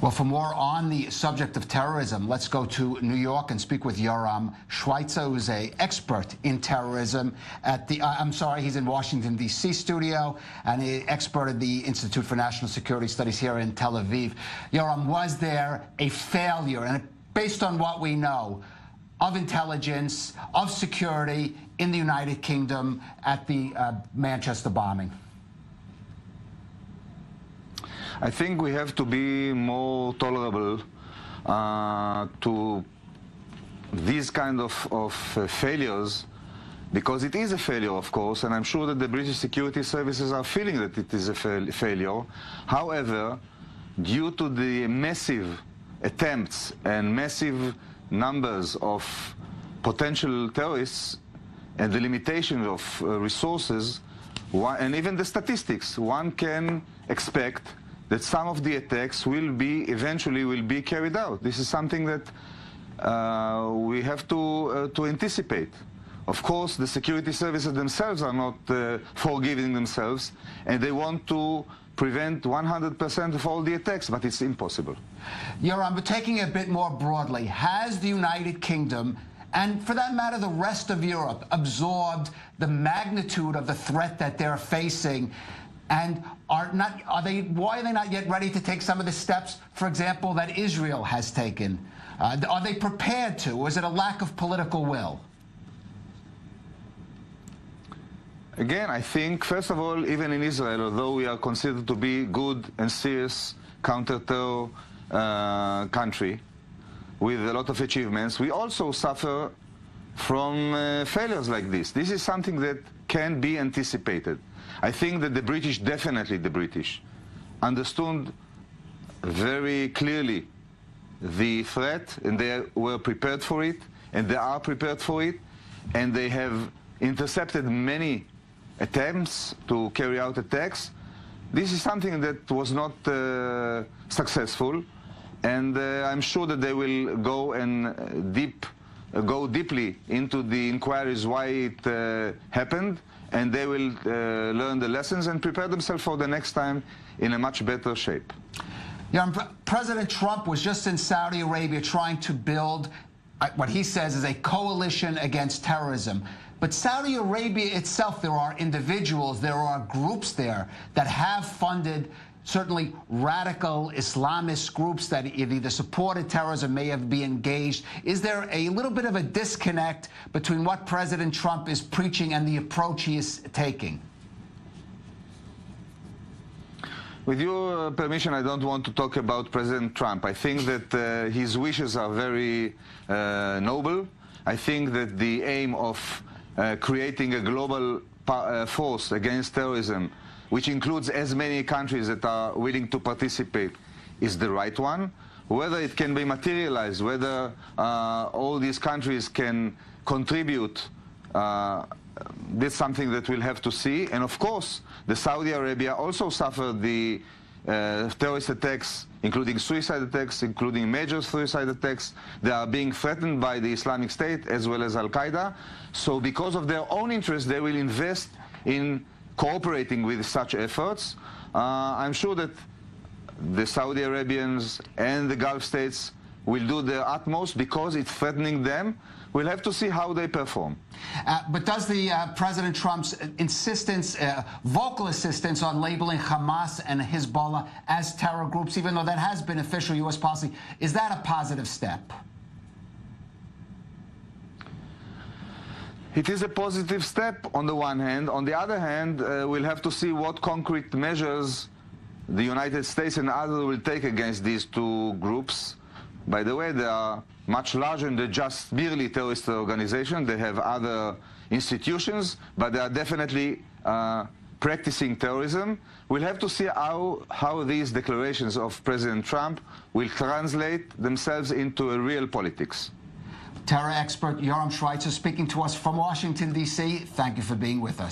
Well, for more on the subject of terrorism, let's go to New York and speak with Yoram Schweitzer, who's an expert in terrorism at the, he's in Washington, D.C. studio, and an expert at the Institute for National Security Studies here in Tel Aviv. Yoram, was there a failure, and based on what we know, of intelligence, of security in the United Kingdom at the Manchester bombing? I think we have to be more tolerable to these kind of failures, because it is a failure, of course, and I'm sure that the British security services are feeling that it is a failure. However, due to the massive attempts and massive numbers of potential terrorists and the limitation of resources, and even the statistics, one can expect that some of the attacks eventually will be carried out. This is something that we have to anticipate. Of course, the security services themselves are not forgiving themselves, and they want to prevent 100% of all the attacks, but it's impossible. Yoram, but taking it a bit more broadly, has the United Kingdom, and for that matter the rest of Europe, absorbed the magnitude of the threat that they're facing? And why are they not yet ready to take some of the steps, for example, that Israel has taken? Are they prepared to, or is it a lack of political will? Again, I think, first of all, even in Israel, although we are considered to be good and serious counter-terror country with a lot of achievements, we also suffer from failures like this. This is something that can be anticipated. I think that the British, definitely the British, understood very clearly the threat, and they were prepared for it, and they are prepared for it, and they have intercepted many attempts to carry out attacks. This is something that was not successful, and I'm sure that they will go deeply into the inquiries why it happened, and they will learn the lessons and prepare themselves for the next time in a much better shape. President Trump was just in Saudi Arabia trying to build what he says is a coalition against terrorism. But Saudi Arabia itself, there are individuals, there are groups there that have funded certainly radical Islamist groups that either supported terrorism, may have been engaged. Is there a little bit of a disconnect between what President Trump is preaching and the approach he is taking? With your permission, I don't want to talk about President Trump. I think that his wishes are very noble. I think that the aim of creating a global force against terrorism, which includes as many countries that are willing to participate, is the right one. Whether it can be materialized, whether all these countries can contribute, that's something that we'll have to see. And of course, the Saudi Arabia also suffered the terrorist attacks, including suicide attacks, including major suicide attacks. They are being threatened by the Islamic State as well as Al-Qaeda. So because of their own interests, they will invest in cooperating with such efforts. I'm sure that the Saudi Arabians and the Gulf states will do their utmost because it's threatening them. We'll have to see how they perform. But does the President Trump's insistence, vocal insistence on labeling Hamas and Hezbollah as terror groups, even though that has been official U.S. policy, is that a positive step? It is a positive step on the one hand. On the other hand, we'll have to see what concrete measures the United States and others will take against these two groups. By the way, they are much larger than just merely terrorist organizations. They have other institutions, but they are definitely practicing terrorism. We'll have to see how these declarations of President Trump will translate themselves into a real politics. Terror expert Yoram Schweitzer speaking to us from Washington, D.C. Thank you for being with us.